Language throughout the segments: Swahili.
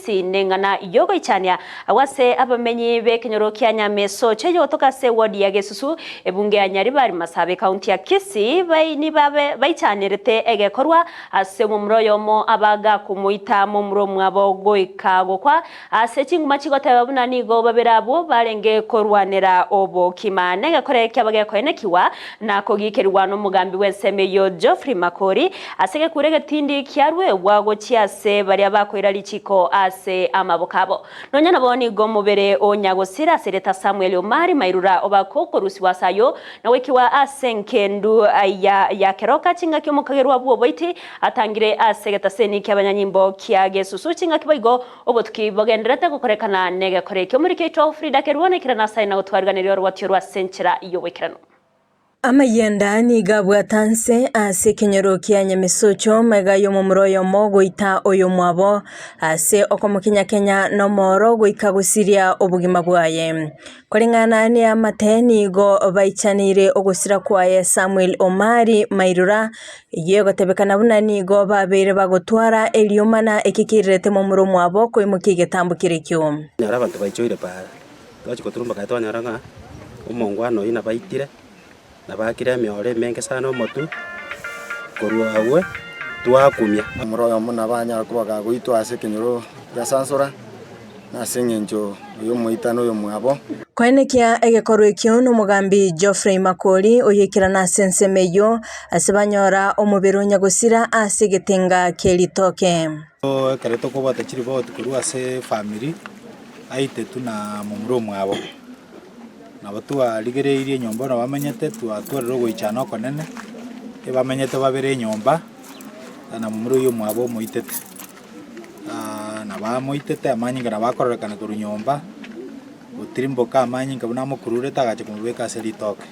kisi nengana yogo ichania awase abamenyi be Kenyoro kia Nyameso cheyo toka se wodi ya Gesusu ebunge ya Nyaribari Masabe kaunti ya Kisii baichanirete egekorwa ase mumroyo mo abaga kumuita mumro mwabo goika gokwa ase chinguma chigote babuna nigo babirabo barenge korwanera obo kimane gakore kyabage koenekiwa na kogikerwa no mugambi wensemeyo Geoffrey Makori asege kurege tindi kyarwe wago chiase bari abakoira lichiko ase amabokabo nonya naboni gomubere onyagosira sereta Samuel Omari Mairura obakoko rusiwasayo na wekiwa ase nkendu ya keroka chinga kyo mukagerwa bwo boiti atangire asegeta seni kyabanyanyimbo kya Gesusu chinga kiboigo obotuki bogenderete gukorekana nege korekyo muri keto Frida Kerwone kirana saina gutwarganiryo rwatyo rwa senchera iyo wekirano amayenda ni gabwatanse ase Kenyoro kia Nyameso mega yo mumroyo mo goita oyo mwabo ase okomukinya Kenya no moro goika gusiria obugima bwaye koringana ni amateni go baichanire ogusira kwaye Samuel Omari Mairura yego tebekana bunani go babere bagotwara eliomana ekikirete mumuro mwabo koimukige tambukirikyo nyara bantu baichoire para twachikoturumba kaitwa nyaranga umongwano ina baitire nabakire miore menge sana omotu korwa awe twakumya muroyo muna banya kubaga guitwa ase Kenyoro ya Sansora na sengenjo uyo muitano uyo mwabo kwenekia egekorwe kyo no mugambi Geoffrey Makori oyekira na sensemeyo asebanyora omubiro nyagosira ase getenga kelitoke kareto ko batachiri bot kurwa ase family aite tuna mumuro mwabo nabatua ligereirie nyomba na bamenyete twatwarero goichana konene bamenyete babere nyomba na mumuro yo mwabo moitete na ba moitete amanyinga na bakorrekana kuru nyomba utirimboka amanyinga buna mukurure tagache kumubeka selitoke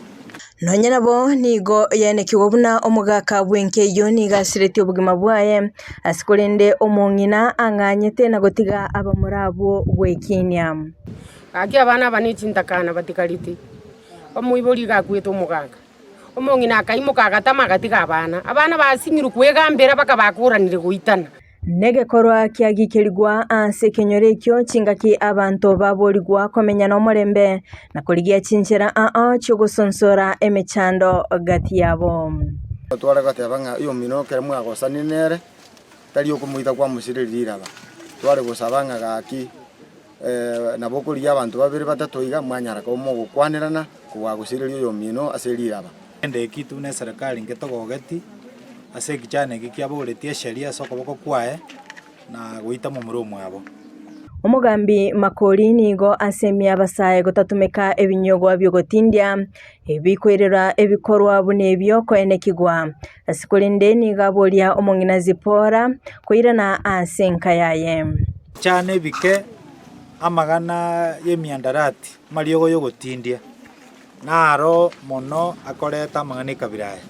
nonya nabo nigo yene kiwobuna omugaka bwenke yo nigasireti obugima bwaye asikorende omongina anganyete na gotiga abamurabo gwekinya aki abana banichintakana batikaliti omuibori gakwete omugaka omongina akaimuka agatama gatiga abana basinyiru kwegambera bakabakuranire goitana nege korwa kiagikirigwa ase Kenyoro ekyo chingaki abantu baborigwa komenya no morembe na kurigia chinchera chugusonsora emechando gati yabo twara gatebanga iyo mino kere mwagosani nere tari okumuita kwa musiririra ba tware gusabanga gaki nabo kuria abantu babiri batatu iga mwanyara ko mo gukwanirana kuwagusiririo yo mino aserira ba ende kitu ne serikali ngetogogeti ase kichane kikiaboretie sheria soko boko kwae na goita mumuro mwabo omugambi Makori nigo asemia abasaye gotatumeka ebinyogo byogotindia ebikwerera ebikorwa bunebyo koenekigwa asikolende nigaboria omongina zipora koirana asenka yaye chane bike amagana yemiandarati mariogo yogotindia naro mono akoreta magana kabiraye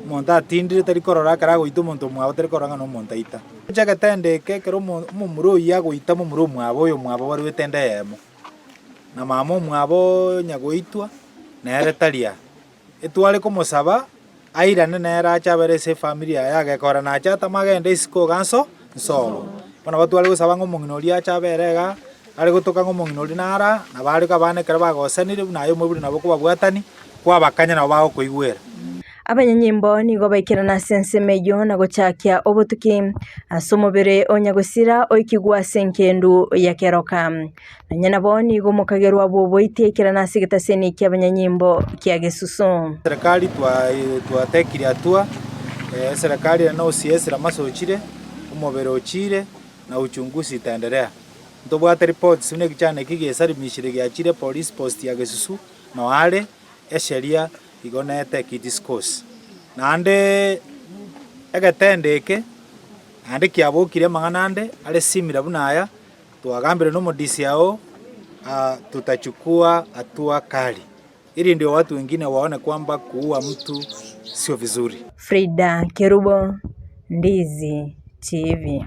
monta atindire tari korora kara goita monto mwabo tari koranga no montaita jaga tende ke kero mumuro ya goita mumuro mwabo yo mwabo bari wetende yemo na mamo mwabo nyagoitwa na ere taria etwale ko mosaba airane na era cha bere se familia ya ge kora na cha tamagende isko ganso nsolo bona batwale gusaba ngo mungino ria cha berega ari gutoka ngo mungino rinara na bari ka bane kera bagosanire nayo muburi nabo ko babwatani kwa bakanya na bago koigwera abanyanyimbo nigo baikirana sensemeyo na gochakia obotuki asomobere onyagosira oikigwa senkendu ya keroka nanya bo nigo mukagerwa bobo itekirana sigeta seni kyabanyanyimbo kya Gesusu serikali twatekiri atua serikali na OCS ramasochire umobere ochire na uchunguzi itaendelea ndobwate report sine kichane kigesa rimishire gya chire police post ya Gesusu no wale esheria igonete kidiscourse nande egetendeke ande kiabokire manganande ale simira bunaya twagambire no modisi yao tutachukua hatua kali ili ndio watu wengine waone kwamba kuua mtu sio vizuri. Frida Kerubo, Ndizi TV.